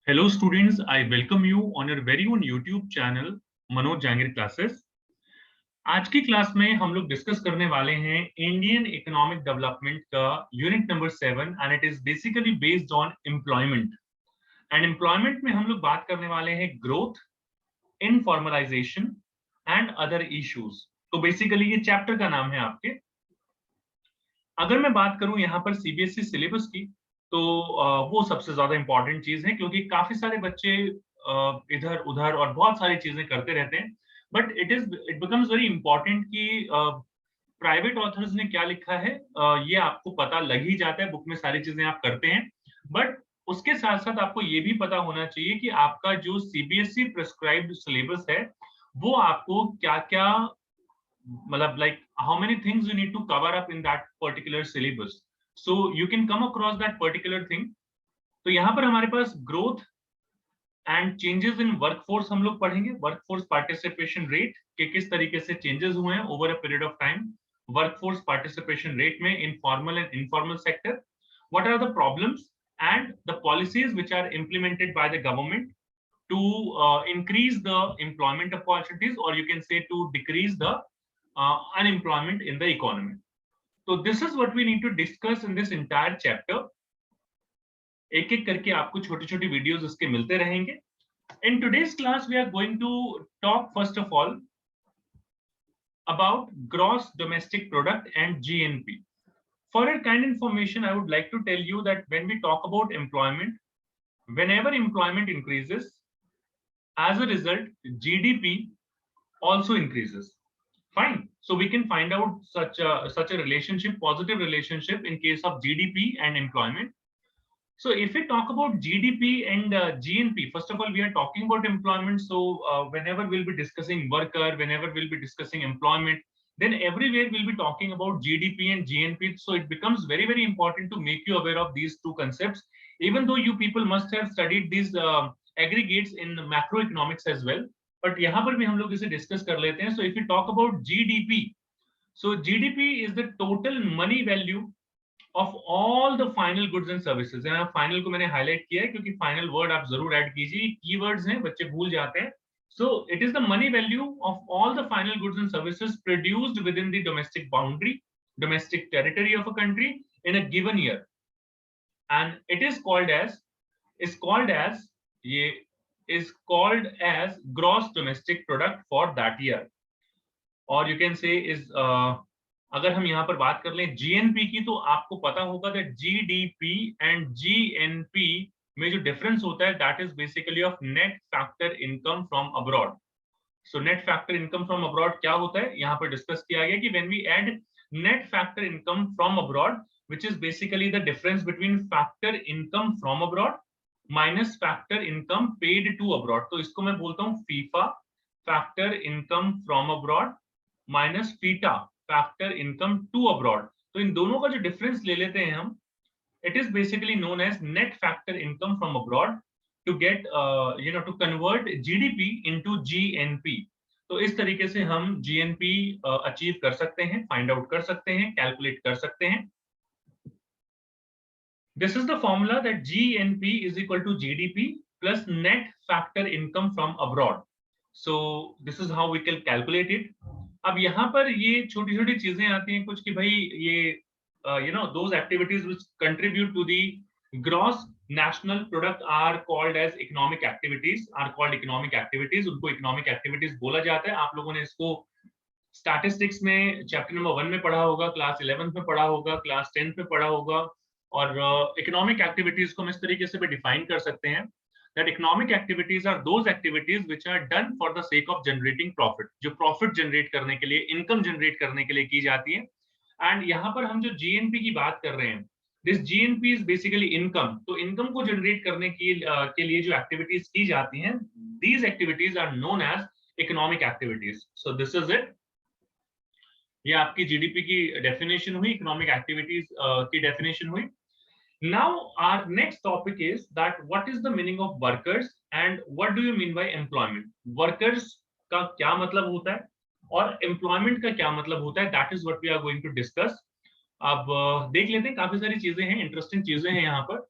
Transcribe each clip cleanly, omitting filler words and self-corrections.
Hello students, I welcome you on your very own YouTube channel Manoj Jahangir classes. आज की class में हम लोग डिस्कस करने वाले हैं इंडियन इकोनॉमिक डेवलपमेंट का unit number 7 and it is basically based on employment. And employment में हम लोग बात करने वाले हैं growth, informalisation and other issues. तो बेसिकली ये चैप्टर का नाम है आपके। अगर मैं बात करूं यहाँ पर सीबीएसई सिलेबस की, तो वो सबसे ज्यादा इंपॉर्टेंट चीज है, क्योंकि काफी सारे बच्चे इधर उधर और बहुत सारी चीजें करते रहते हैं। But it becomes very important कि प्राइवेट ऑथर्स ने क्या लिखा है ये आपको पता लग ही जाता है, बुक में सारी चीजें आप करते हैं। बट उसके साथ साथ आपको ये भी पता होना चाहिए कि आपका जो सीबीएसई प्रिस्क्राइब्ड सिलेबस है वो आपको क्या क्या, मतलब like how many things you need to cover up in that particular syllabus, so you can come across that particular thing. तो यहाँ पर हमारे पास growth and changes in workforce हम लोग पढ़ेंगे। वर्कफोर्स पार्टिसिपेशन रेट के किस तरीके से चेंजेस हुए हैं over a period of time, workforce participation rate में in formal and informal sector, what are the problems and the policies which are implemented by the government to increase the employment opportunities, or you can say to decrease the unemployment in the economy. So this is what we need to discuss in this entire chapter. एक एक करके आपको छोटी छोटी videos इसके मिलते रहेंगे। In today's class we are going to talk first of all about gross domestic product and GNP. For your kind information, I would like to tell you that when we talk about employment, whenever employment increases, as a result, GDP also increases. Fine. So we can find out such a relationship, positive relationship in case of GDP and employment. So if we talk about GDP and GNP, first of all, we are talking about employment. So whenever we'll be discussing worker, whenever we'll be discussing employment, then everywhere we'll be talking about GDP and GNP. So it becomes very, very important to make you aware of these two concepts, even though you people must have studied these aggregates in macroeconomics as well. But यहाँ पर भी हम लोग इसे discuss कर लेते हैं. So if we talk about GDP, so GDP is the total money value of all the final goods and services. यहाँ फाइनल को मैंने हाईलाइट किया है क्योंकि फाइनल वर्ड आप जरूर ऐड कीजिए, कीवर्ड्स हैं, बच्चे भूल जाते हैं. So it is the money value of all the final goods and services produced within the domestic boundary, domestic territory of a country in a given year, and it is called as ये is called as gross domestic product for that year, or you can say is अगर हम यहाँ पर बात कर लें GNP की, तो आपको पता होगा दैट जीडीपी एंड जीएनपी में जो डिफरेंस होता है that is basically of net factor income from abroad. So net factor income from abroad क्या होता है यहाँ पर डिस्कस किया गया कि when we add net factor income from abroad, which is basically the difference between factor income from abroad minus factor income paid to abroad. तो इसको मैं बोलता हूँ FIFA, factor income from abroad, minus FITA, factor income to abroad. तो इन दोनों का जो difference ले लेते हैं हम, it is basically known as net factor income from abroad to get to convert GDP into GNP. तो इस तरीके से हम जीएनपी अचीव कर सकते हैं, फाइंड आउट कर सकते हैं, कैलकुलेट कर सकते हैं. This is the formula that GNP is equal to GDP plus net factor income from abroad. So this is how we can calculate it. अब यहाँ पर ये छोटी छोटी चीजें आती हैं कुछ कि भाई ये those activities which contribute to the gross national product are called as economic activities, are called economic activities. उनको economic activities बोला जाता है. आप लोगों ने इसको स्टैटिस्टिक्स में चैप्टर नंबर 1 में पढ़ा होगा, क्लास 11th में पढ़ा होगा, क्लास 10th में पढ़ा होगा. और इकोनॉमिक एक्टिविटीज को हम इस तरीके से भी डिफाइन कर सकते हैं that economic activities are those activities which are done for the sake of generating profit, जो प्रॉफिट जनरेट करने के लिए, इनकम जनरेट करने के लिए की जाती है. एंड यहाँ पर हम जो जीएनपी की बात कर रहे हैं, this GNP is basically income. तो इनकम को जनरेट करने के लिए जो एक्टिविटीज की जाती हैं, these activities are known as economic activities. So this is it. ये आपकी जीडीपी की डेफिनेशन हुई, इकोनॉमिक एक्टिविटीज की डेफिनेशन हुई. Now our next topic is that what is the meaning of workers and what do you mean by employment? Workers का क्या मतलब होता है और employment का क्या मतलब होता है, that is what we are going to discuss. अब देख लेते हैं, काफी सारी चीजें हैं, इंटरेस्टिंग चीजें हैं यहाँ पर.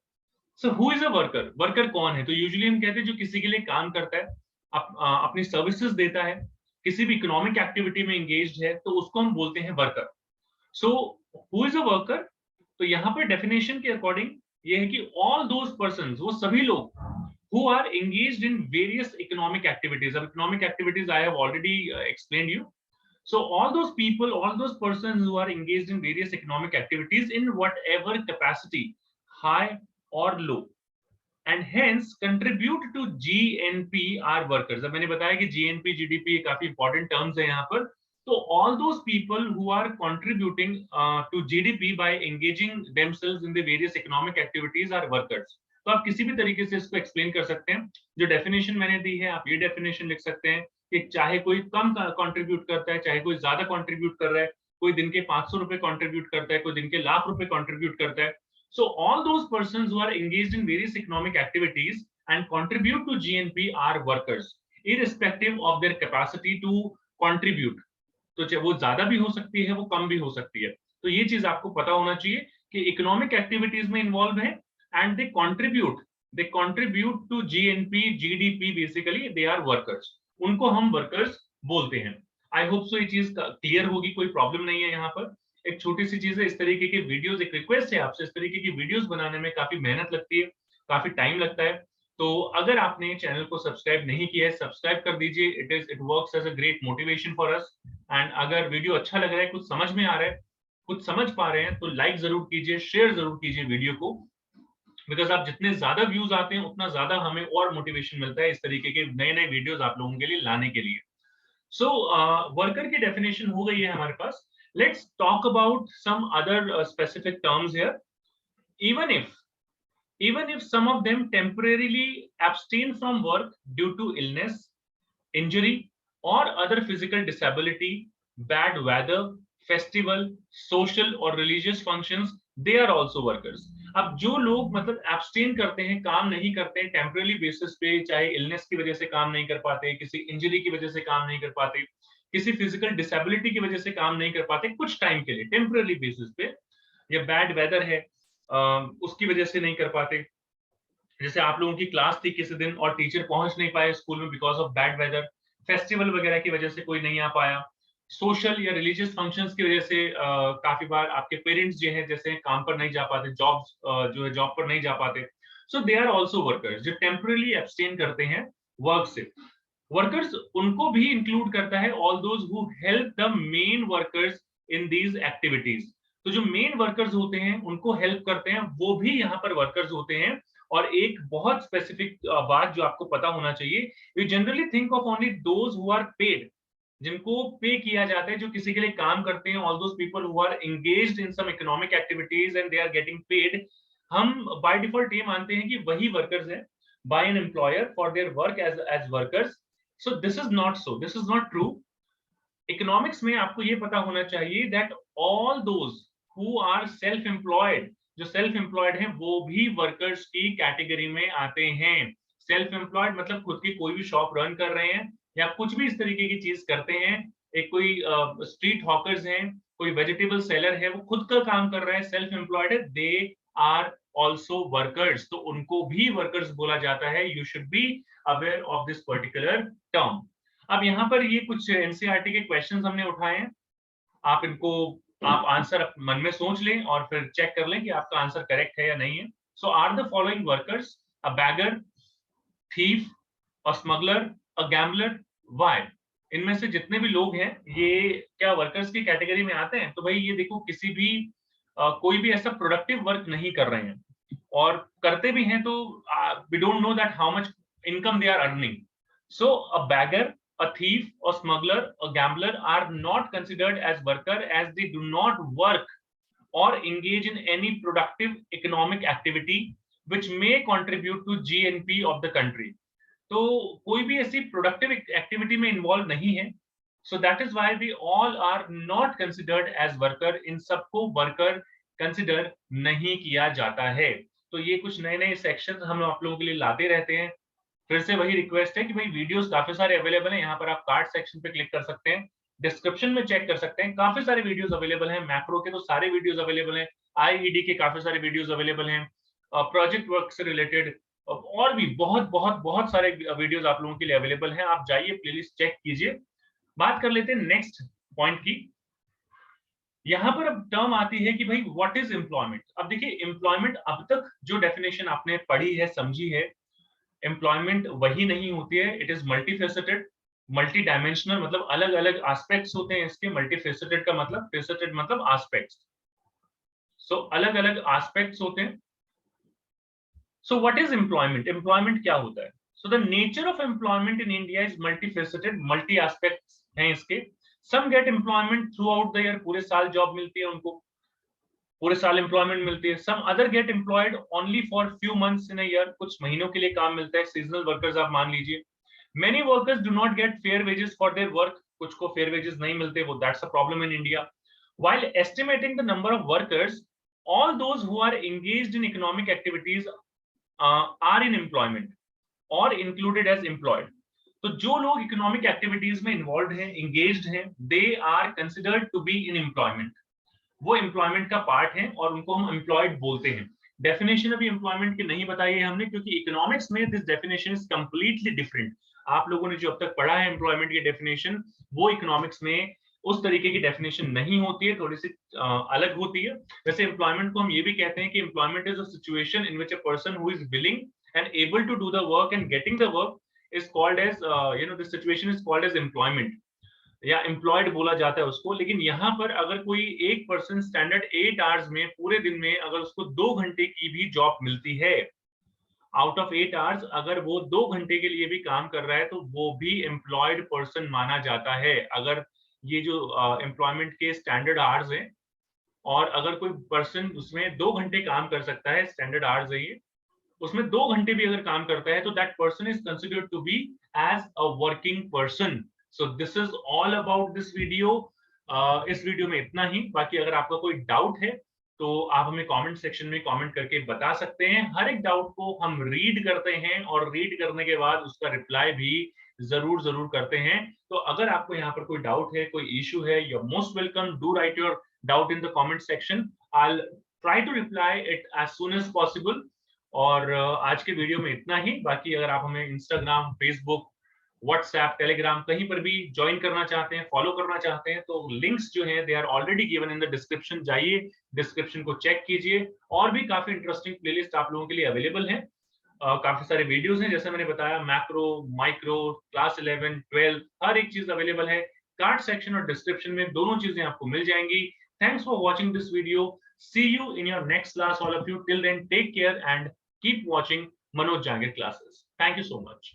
So who is a worker? Worker कौन है? तो यूजुअली हम कहते हैं जो किसी के लिए काम करता है, अपनी सर्विसेज देता है, किसी भी इकोनॉमिक एक्टिविटी में एंगेज्ड है, तो उसको हम बोलते हैं worker. So who is a worker? तो यहाँ पर डेफिनेशन के अकॉर्डिंग ये है कि ऑल दोज पर्सन, वो सभी लोग who are engaged in various economic activities. Of economic activities I have already explained you. So all those people, all those persons who are engaged in various economic activities in whatever capacity, high or low, and hence contribute to GNP are workers. अब मैंने बताया कि GNP, GDP काफी important terms है यहाँ पर। तो all those people who are contributing to GDP by engaging themselves in the various economic activities are workers. तो आप किसी भी तरीके से इसको एक्सप्लेन कर सकते हैं। जो डेफिनेशन मैंने दी है, आप ये डेफिनेशन लिख सकते हैं कि चाहे कोई कम कंट्रीब्यूट करता है, चाहे कोई ज्यादा कंट्रीब्यूट कर रहा है, कोई दिन के 500 रुपए कंट्रीब्यूट करता है, कोई दिन के लाख रुपए कंट्रीब्यूट करता है। So all those persons who are engaged in various economic activities and contribute to GNP are workers, irrespective of their capacity to contribute. तो चाहे वो ज्यादा भी हो सकती है, वो कम भी हो सकती है। तो ये चीज आपको पता होना चाहिए कि इकोनॉमिक एक्टिविटीज में इन्वॉल्व है and they contribute to GNP, GDP, basically they are workers. उनको हम वर्कर्स बोलते हैं। आई होप सो ये चीज क्लियर होगी, कोई प्रॉब्लम नहीं है यहाँ पर। एक छोटी सी चीज है, इस तरीके की वीडियोस, एक रिक्वेस्ट है आपसे, इस तरीके की वीडियोस बनाने में काफी मेहनत लगती है, काफी टाइम लगता है। तो अगर आपने चैनल को सब्सक्राइब नहीं किया है, सब्सक्राइब कर दीजिए। It works as a great motivation for us. And अगर वीडियो अच्छा लग रहा है, कुछ समझ में आ रहा है, कुछ समझ पा रहे हैं, तो लाइक जरूर कीजिए, शेयर जरूर कीजिए वीडियो को, बिकॉज आप जितने ज्यादा व्यूज आते हैं उतना ज्यादा हमें और मोटिवेशन मिलता है इस तरीके के नए नए वीडियोस आप लोगों के लिए लाने के लिए। So worker की definition हो गई है हमारे पास। Let's talk about some other specific terms here. Even if some of them temporarily abstain from work due to illness, injury, or other physical disability, bad weather, festival, social or religious functions, they are also workers. अब जो लोग मतलब abstain करते हैं, काम नहीं करते हैं टेम्पररी बेसिस पे, चाहे इलनेस की वजह से काम नहीं कर पाते, किसी इंजरी की वजह से काम नहीं कर पाते, किसी फिजिकल डिसेबिलिटी की वजह से काम नहीं कर पाते, कुछ टाइम के लिए टेम्पररी बेसिस पे, या बैड वेदर है उसकी वजह से नहीं कर पाते। जैसे आप लोगों की क्लास थी किसी दिन और टीचर पहुंच नहीं पाए स्कूल में because of bad weather, festival वगैरह की वजह से कोई नहीं आ पाया, सोशल या रिलीजियस फंक्शंस की वजह से काफी बार आपके पेरेंट्स जो है जैसे काम पर नहीं जा पाते, जो है जॉब पर नहीं जा पाते। सो दे आर ऑल्सो वर्कर्स जो टेम्परली एब्सटेन करते हैं वर्क से। वर्कर्स उनको भी इंक्लूड करता है all those who help the main workers in these activities. तो जो मेन वर्कर्स होते हैं उनको हेल्प करते हैं, वो भी यहाँ पर वर्कर्स होते हैं। और एक बहुत स्पेसिफिक बात जो आपको पता होना चाहिए, you generally think of only those who are paid, जिनको पे किया जाता है, जो किसी के लिए काम करते हैं, all those people who are engaged in some economic activities and they are getting paid. हम बाय डिफॉल्ट ये मानते हैं कि वही वर्कर्स हैं by an employer for their work as workers. So this is not so, this is not true. Economics में आपको ये पता होना चाहिए that all those who are self employed, जो सेल्फ एम्प्लॉयड हैं वो भी वर्कर्स की कैटेगरी में आते हैं। सेल्फ एम्प्लॉयड मतलब खुद की कोई भी शॉप रन कर रहे हैं या कुछ भी इस तरीके की चीज करते हैं, एक कोई स्ट्रीट हॉकर्स हैं, कोई वेजिटेबल सेलर है, वो खुद का काम कर रहा है, सेल्फ एम्प्लॉयड है, दे आर ऑल्सो वर्कर्स। तो उनको भी वर्कर्स बोला जाता है। You should be aware of this particular term. अब यहाँ पर ये कुछ एनसीईआरटी के क्वेश्चंस हमने उठाए हैं, आप इनको आप आंसर मन में सोच लें और फिर चेक कर लें कि आपका आंसर करेक्ट है या नहीं है। So are the following workers a beggar, thief, a smuggler, a gambler, why? इनमें से जितने भी लोग हैं ये क्या वर्कर्स की कैटेगरी में आते हैं? तो भाई ये देखो, किसी भी कोई भी ऐसा प्रोडक्टिव वर्क नहीं कर रहे हैं, और करते भी हैं तो we don't know that how much income they are earning. So a beggar, a thief, a smuggler, a gambler are not considered as worker as they do not work or engage in any productive economic activity which may contribute to GNP of the country. तो कोई भी ऐसी productive activity में involve नहीं है, so that is why we all are not considered as worker. इन सबको worker consider नहीं किया जाता है। तो ये कुछ नए नए सेक्शन हम आप लोगों के लिए लाते रहते हैं। फिर से वही रिक्वेस्ट है कि भाई वीडियोस काफी सारे अवेलेबल हैं, यहाँ पर आप कार्ड सेक्शन पे क्लिक कर सकते हैं, डिस्क्रिप्शन में चेक कर सकते हैं, काफी सारे वीडियोस अवेलेबल हैं। मैक्रो के तो सारे वीडियोस अवेलेबल हैं, आईईडी के काफी सारे वीडियोस अवेलेबल हैं, प्रोजेक्ट वर्क से रिलेटेड और भी बहुत बहुत बहुत सारे वीडियोस आप लोगों के लिए अवेलेबल हैं। आप जाइए प्लेलिस्ट चेक कीजिए। बात कर लेते हैं नेक्स्ट पॉइंट की। यहां पर अब टर्म आती है कि भाई व्हाट इज एम्प्लॉयमेंट। अब देखिए एम्प्लॉयमेंट अब तक जो डेफिनेशन आपने पढ़ी है, समझी है, एम्प्लॉयमेंट वही नहीं होती है। It is multifaceted, multi dimensional, मतलब अलग अलग एस्पेक्ट्स होते हैं इसके। मल्टीफेसेटेड का मतलब, फेसेटेड मतलब एस्पेक्ट्स, सो अलग अलग एस्पेक्ट्स होते हैं। So what is employment, employment क्या होता है? So the nature of employment in India is multifaceted, multi aspects हैं इसके। Some get employment throughout the year, पूरे साल जॉब मिलती है उनको, पूरे साल एम्प्लॉयमेंट मिलती है। Some other get employed only for few months in a year, कुछ महीनों के लिए काम मिलता है, सीजनल वर्कर्स आप मान लीजिए। Many workers do not gate fair wages for their work, कुछ को फेयर वेजेस नहीं मिलते, वो that's a problem in India. While estimating the number of workers, all those who are engaged in economic activities are in employment or included as employed। तो जो लोग economic activities में involve हैं, engaged हैं, they are considered to be in employment, वो employment का part है और उनको हम एम्प्लॉयड बोलते हैं। डेफिनेशन अभी एम्प्लॉयमेंट की नहीं बताई है हमने, क्योंकि इकोनॉमिक्स में this definition is completely different. आप लोगों ने जो अब तक पढ़ा है एम्प्लॉयमेंट की डेफिनेशन, वो इकोनॉमिक्स में उस तरीके की डेफिनेशन नहीं होती है, थोड़ी सी अलग होती है। वैसे एम्प्लॉयमेंट को हम ये भी कहते हैं कि employment is a situation in which a person who is willing and able to do the work and getting the work is called as this situation is called as employment, या employed बोला जाता है उसको। लेकिन यहाँ पर अगर कोई एक पर्सन स्टैंडर्ड 8 आवर्स में, पूरे दिन में अगर उसको 2 घंटे की भी जॉब मिलती है, आउट ऑफ 8 आवर्स अगर वो 2 घंटे के लिए भी काम कर रहा है, तो वो भी एम्प्लॉयड पर्सन माना जाता है। अगर ये जो एम्प्लॉयमेंट के स्टैंडर्ड आवर्स हैं, और अगर कोई पर्सन उसमें 2 घंटे काम कर सकता है, स्टैंडर्ड आवर्स है ये, उसमें 2 घंटे भी अगर काम करता है, तो that person is considered to be as a working person. So this is all about this video. इस वीडियो में इतना ही। बाकी अगर आपका कोई डाउट है तो आप हमें कमेंट सेक्शन में कमेंट करके बता सकते हैं। हर एक डाउट को हम रीड करते हैं और रीड करने के बाद उसका रिप्लाई भी जरूर जरूर करते हैं। तो अगर आपको यहाँ पर कोई डाउट है, कोई इश्यू है, you are most welcome, do write your doubt in the comment section. I will try to reply it as soon as possible. और आज के वीडियो में इतना ही। बाकी अगर आप हमें इंस्टाग्राम, फेसबुक, व्हाट्सएप, टेलीग्राम कहीं पर भी ज्वाइन करना चाहते हैं, फॉलो करना चाहते हैं, तो लिंक्स जो हैं they are already given in the description. जाइए, डिस्क्रिप्शन को चेक कीजिए। और भी काफी इंटरेस्टिंग प्लेलिस्ट आप लोगों के लिए अवेलेबल है। काफी सारे वीडियोस हैं, जैसे मैंने बताया, मैक्रो, माइक्रो, क्लास 11, 12, हर एक चीज अवेलेबल है। कार्ड सेक्शन और डिस्क्रिप्शन में दोनों चीजें आपको मिल जाएंगी। Thanks for watching this video. See you in your next class, all of you. Till then, take care and keep watching Manoj Jangir classes. Thank you so much.